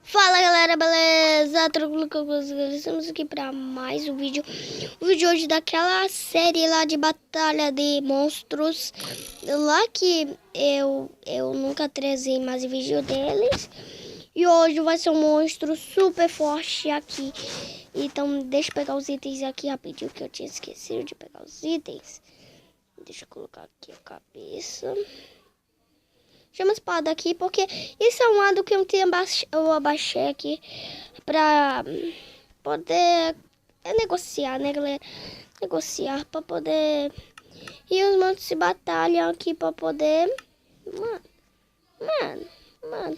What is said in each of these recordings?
Fala galera, beleza? Tranquilo com vocês? Estamos aqui para mais um vídeo. O vídeo hoje daquela série lá de batalha de monstros. Lá que eu nunca trazei mais vídeo deles. E hoje vai ser um monstro super forte aqui. Então deixa eu pegar os itens aqui rapidinho, que eu tinha esquecido de pegar os itens. Deixa eu colocar aqui a cabeça. Chama a espada aqui, porque isso é um lado que eu abaixei aqui pra poder negociar, né, galera? Negociar pra poder... E os monstros se batalham aqui pra poder... Mano,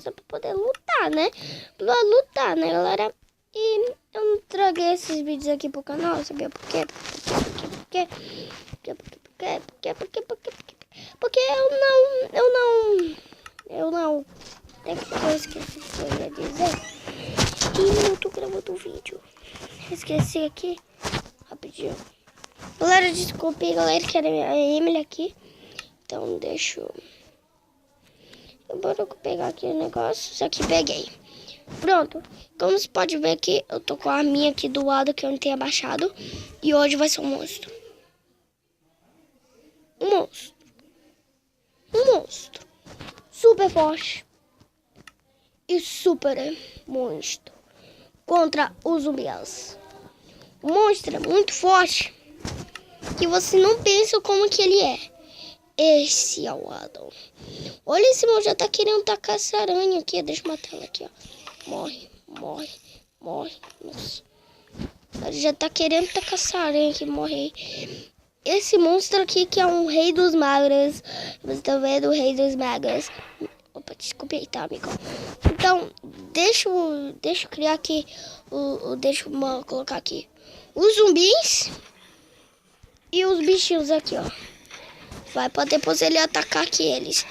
só pra poder lutar, né? Pra lutar, né, galera? E eu não traguei esses vídeos aqui pro canal, sabia por quê? Porque eu não... Tem que eu esqueci o que eu ia dizer. E não tô gravando o vídeo. Esqueci aqui. Rapidinho. Galera, desculpe, galera, que era a Emily aqui. Então, deixa eu... Bora pegar aqui o negócio. Isso aqui peguei. Pronto. Como você pode ver aqui, eu tô com a minha aqui do lado que eu não tenho abaixado. E hoje vai ser um monstro. Um monstro. Um monstro. Super forte. E super monstro. Contra os zumbis. O monstro é muito forte. Que você não pensa como que ele é. Esse é o Adam. Olha, esse monstro já tá querendo tacar essa aranha aqui. Deixa eu matar ela aqui, ó. Morre, morre, morre. Nossa. Ele já tá querendo tacar essa aranha aqui. Morre. Esse monstro aqui que é um rei dos magos. Você tá vendo o rei dos magos? Opa, desculpa aí, tá, amigo? Então, deixa eu criar aqui. Deixa eu colocar aqui. Os zumbis. E os bichinhos aqui, ó. Vai pra depois ele atacar aqui eles.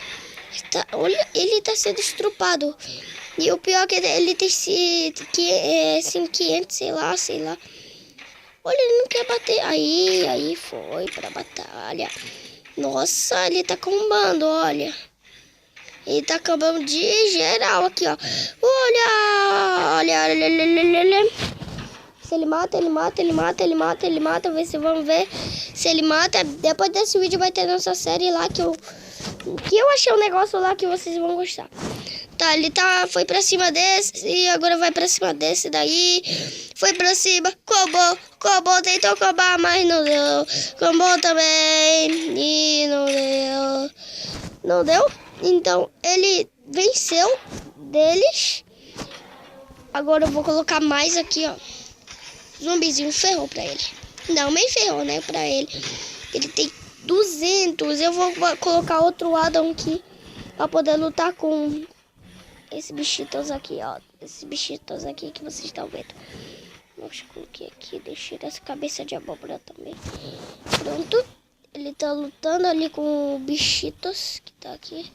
Olha, ele tá sendo estrupado. E o pior é que ele tem esse 500, sei lá. Olha, ele não quer bater. Aí foi pra batalha. Nossa, ele tá combando, olha. Ele tá acabando de geral aqui, ó. Olha. Se ele mata. Vamos ver se ele mata. Depois desse vídeo vai ter nossa série lá que eu achei um negócio lá que vocês vão gostar. Tá, ele foi pra cima desse e agora vai pra cima desse daí. Foi pra cima, combou, tentou combar, mas não deu. Combou também e não deu. Não deu? Então, ele venceu deles. Agora eu vou colocar mais aqui, ó. Zumbizinho ferrou pra ele. Não, meio ferrou, né, pra ele. Ele tem 200. Eu vou colocar outro Adam aqui pra poder lutar com esses bichitos aqui, ó. Esses bichitos aqui que vocês estão vendo. Nossa, coloquei aqui. Deixei essa cabeça de abóbora também. Pronto. Ele tá lutando ali com o bichitos que tá aqui.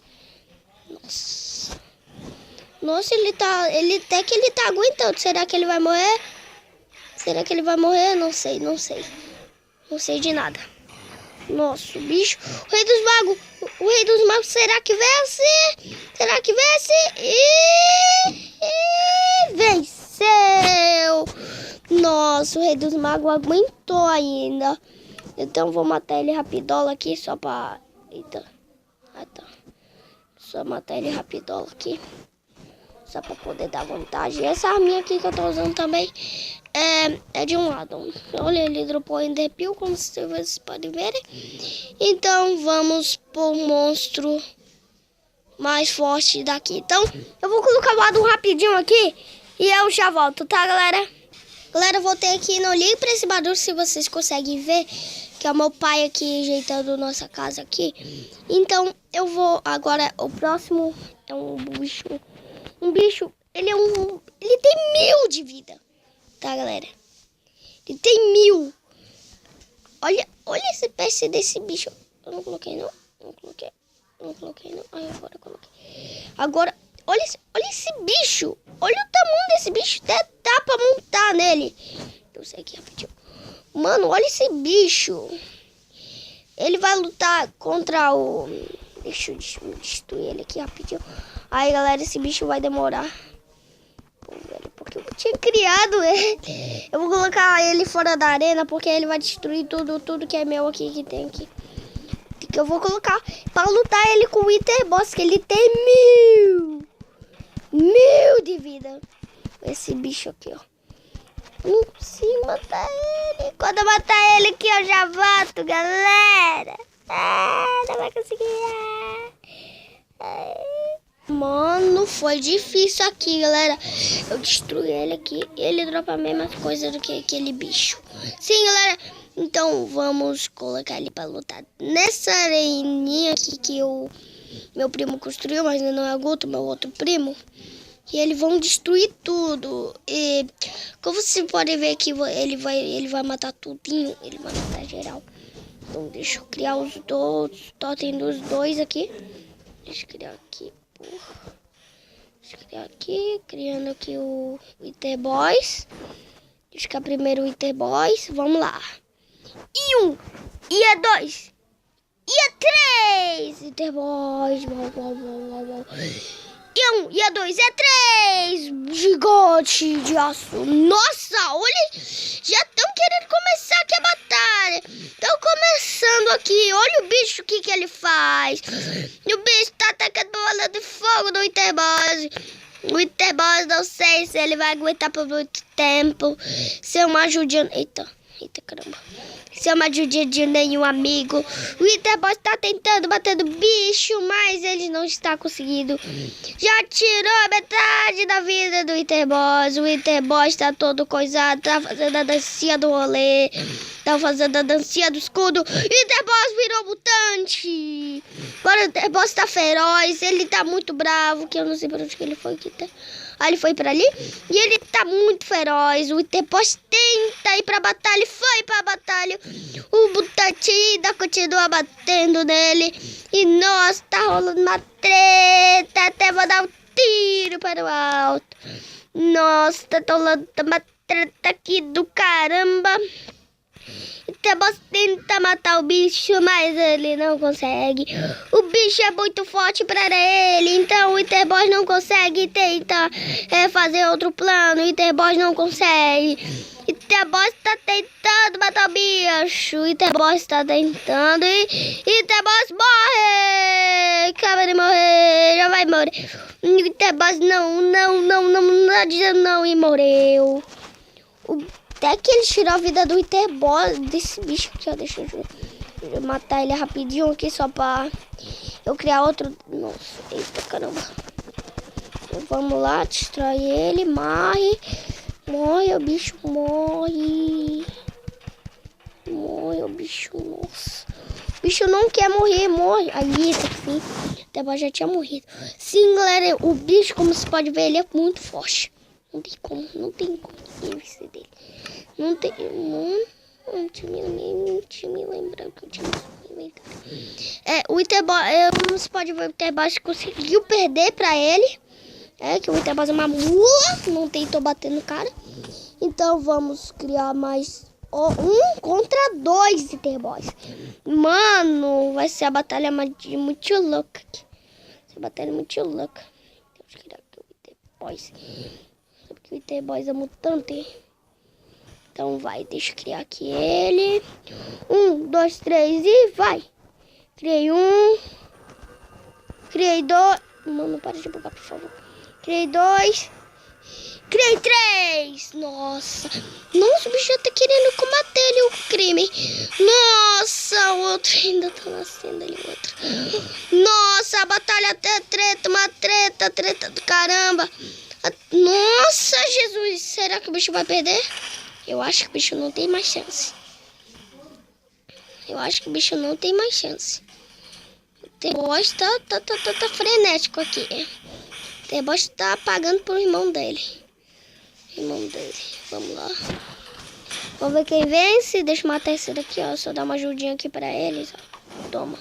Nossa, ele até que ele tá aguentando. Será que ele vai morrer? Não sei. Não sei de nada. Nossa, o bicho. O rei dos magos, será que vence? E venceu! Nossa, o rei dos magos aguentou ainda. Então vou matar ele rapidola aqui só pra... Eita. Ah, tá. Só matar ele rapidola aqui. Só pra poder dar vantagem. Essa arminha aqui que eu tô usando também é de um lado. Olha, ele dropou Ender Pearl, como vocês podem ver. Então vamos pro monstro mais forte daqui. Então eu vou colocar o Adam rapidinho aqui e eu já volto, tá, galera? Galera, eu voltei aqui, não ligue pra esse barulho se vocês conseguem ver, que é o meu pai aqui ajeitando nossa casa aqui. Então eu vou agora, o próximo é um bicho, ele tem 1000 de vida, tá, galera? Ele tem 1000. Olha esse peste desse bicho. Eu não coloquei, não. Ai, agora eu coloquei. Agora, olha esse bicho. Olha o tamanho desse bicho. Até dá pra montar nele. Eu sei que rapidinho. Mano, olha esse bicho. Ele vai lutar contra o... Deixa eu destruir ele aqui rapidinho. Aí, galera, esse bicho vai demorar. porque eu tinha criado ele. Eu vou colocar ele fora da arena, porque ele vai destruir tudo que é meu aqui, que tem aqui. Que eu vou colocar pra lutar ele com o Wither Boss, que ele tem 1000 de vida. Esse bicho aqui, ó. Não consigo matar ele. Quando eu matar ele aqui, eu já volto, galera. Não vai conseguir. Mano, foi difícil aqui, galera. Eu destruí ele aqui. Ele dropa a mesma coisa do que aquele bicho. Sim, galera. Então, vamos colocar ele pra lutar nessa areninha aqui que o meu primo construiu, mas não é o Guto, meu outro primo. E eles vão destruir tudo. E como vocês podem ver aqui, ele vai matar tudinho. Ele vai matar geral. Então deixa eu criar os dois. Totem dos dois aqui. Deixa eu criar aqui. Deixa eu criar aqui. Criando aqui o Wither Boys. Deixa eu criar primeiro o Wither Boys. Vamos lá. E 1. E é 2. E é 3. Wither Boys. E 1, e a 2, é 3. Gigante de aço. Nossa, olha. Já estão querendo começar aqui a batalha. Estão começando aqui. Olha o bicho, o que ele faz. O bicho tá atacando bola de fogo no Wither Boss. O Wither Boss, não sei se ele vai aguentar por muito tempo. Se é uma ajudinha... Eita, caramba. Se é uma ajudinha de nenhum amigo. O Wither Boss tá tentando bater no bicho, mas ele não está conseguindo. Já tirou a metade da vida do Wither Boss. O Wither Boss tá todo coisado. Tá fazendo a dancinha do rolê. Tá fazendo a dancinha do escudo. O Wither Boss virou mutante. Agora o Wither Boss tá feroz. Ele tá muito bravo. Que eu não sei pra onde que ele foi. Aí ele foi pra ali. E ele tá muito feroz. O Wither Boss tenta ir pra batalha. Ele foi pra batalha. O mutante ainda continua batendo nele. E nossa, tá rolando uma treta. Até vou dar um tiro para o alto. Nossa, tá rolando uma treta aqui do caramba. O Wither Boss tenta matar o bicho, mas ele não consegue. O bicho é muito forte para ele, então o Wither Boss não consegue. Tenta fazer outro plano. O Wither Boss não consegue. O Wither Boss tá tentando matar o bicho. O Wither Boss tá tentando e o Wither Boss morre. Acaba de morrer, já vai morrer. O Wither Boss não e morreu. Até que ele tirou a vida do Wither Boss, desse bicho aqui, ó. Deixa eu matar ele rapidinho aqui, só pra eu criar outro. Nossa, eita caramba. Então, vamos lá, destrói ele, morre. Morre, o bicho morre. Morre, o bicho, nossa. O bicho não quer morrer, morre. Ali, esse aqui, o Wither Boss já tinha morrido. Sim, galera, o bicho, como você pode ver, ele é muito forte. Não tem como vencer dele. Não tem. Deixa eu me lembrar que eu tinha inventado. O Wither Boss, como você pode ver, o Wither Boss conseguiu perder pra ele. Que o Wither Boss é uma mula. Não tentou bater no cara. Então vamos criar mais 1 contra 2 Wither Boss. Mano, vai ser a batalha muito louca aqui. Essa batalha é muito louca. Temos que criar aqui o Wither Boss. Porque o Wither Boss é mutante. Então vai, deixa eu criar aqui ele. 1, 2, 3 e vai. Criei 1. Criei 2. Não para de bugar, por favor. Criei 2. Criei 3. Nossa. Nossa, o bicho já tá querendo combater ali o crime. Nossa, o outro ainda tá nascendo ali, o outro. Nossa, a batalha até treta, uma treta do caramba. Nossa, Jesus, será que o bicho vai perder? Eu acho que o bicho não tem mais chance. O Wither Boss tá frenético aqui. O Wither Boss tá apagando pro irmão dele. Vamos lá. Vamos ver quem vence. Deixa eu matar esse daqui, ó. Só dar uma ajudinha aqui pra eles, ó. Toma.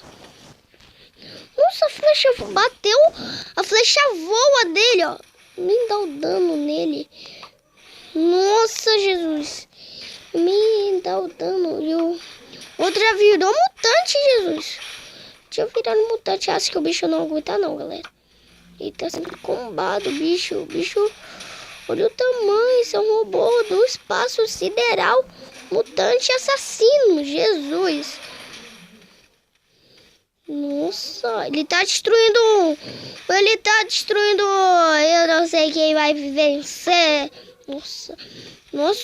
Nossa, a flecha bateu. A flecha voa dele, ó. Nem dá o dano nele. Nossa, Jesus. Me dá o dano. E o outro já virou mutante, Jesus. Tinha virado mutante. Acho que o bicho não aguenta não, galera. Ele tá sendo combado, o bicho. Olha o tamanho, são robôs do espaço sideral, mutante assassino, Jesus. Nossa, ele tá destruindo. Eu não sei quem vai vencer. Nossa,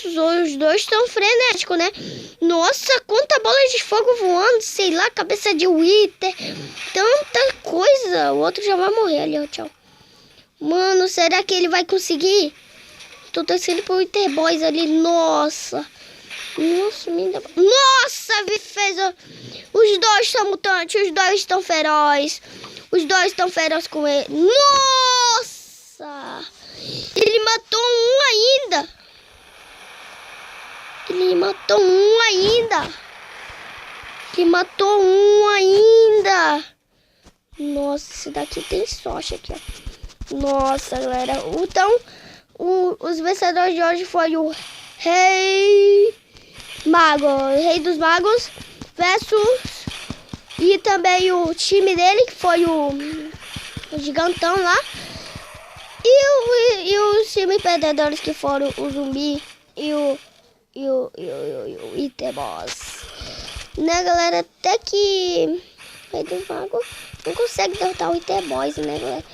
os dois estão frenéticos, né? Nossa, quanta bola de fogo voando, sei lá, cabeça de Wither. Tanta coisa. O outro já vai morrer ali, ó, tchau. Mano, será que ele vai conseguir? Tô torcendo pro Wither Boys ali, nossa. Nossa, fez. Os dois estão mutantes, os dois estão ferozes. Os dois estão ferozes com ele. Nossa! Ele matou um ainda. Nossa, esse daqui tem sorte aqui, ó. Nossa, galera. Então, os vencedores de hoje foi o Rei dos Magos versus e também o time dele, que foi o gigantão lá, e os times perdedores, que foram o zumbi e o Wither Boss, né, galera? Até que o Rei dos Magos não consegue derrotar o Wither Boss, né, galera?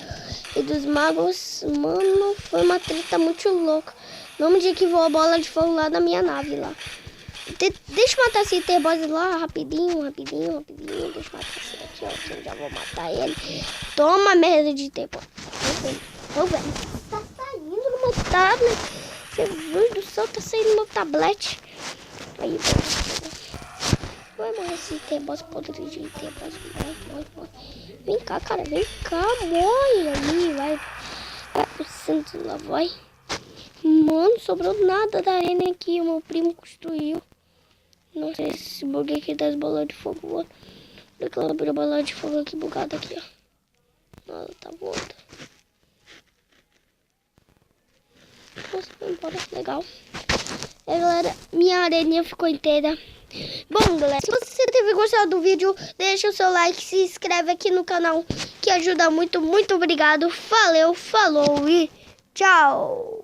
Rei dos Magos, mano, foi uma treta muito louca. Não me diga que voa a bola de fogo lá na minha nave lá. Deixa eu matar esse Wither Boss lá, rapidinho. Deixa eu matar esse daqui, ó, que eu já vou matar ele. Toma, merda de Wither Boss. Ô, velho, tá saindo no meu tablet. Jesus do céu, tá saindo no meu tablet. Aí, vai morrer esse Wither Boss, podre de Wither Boss. Morre. Vem cá, cara, vem cá, morre ali, vai pro centro lá, vai. Mano, sobrou nada da arena aqui, o meu primo construiu. Não sei se esse bug aqui das bolas de fogo voando. Olha aquela bola de fogo aqui bugada aqui, ó. Ela tá voando. Nossa, foi embora, legal. Galera, minha areninha ficou inteira. Bom, galera, se você teve gostado do vídeo, deixa o seu like, se inscreve aqui no canal, que ajuda muito. Muito obrigado. Valeu, falou e tchau.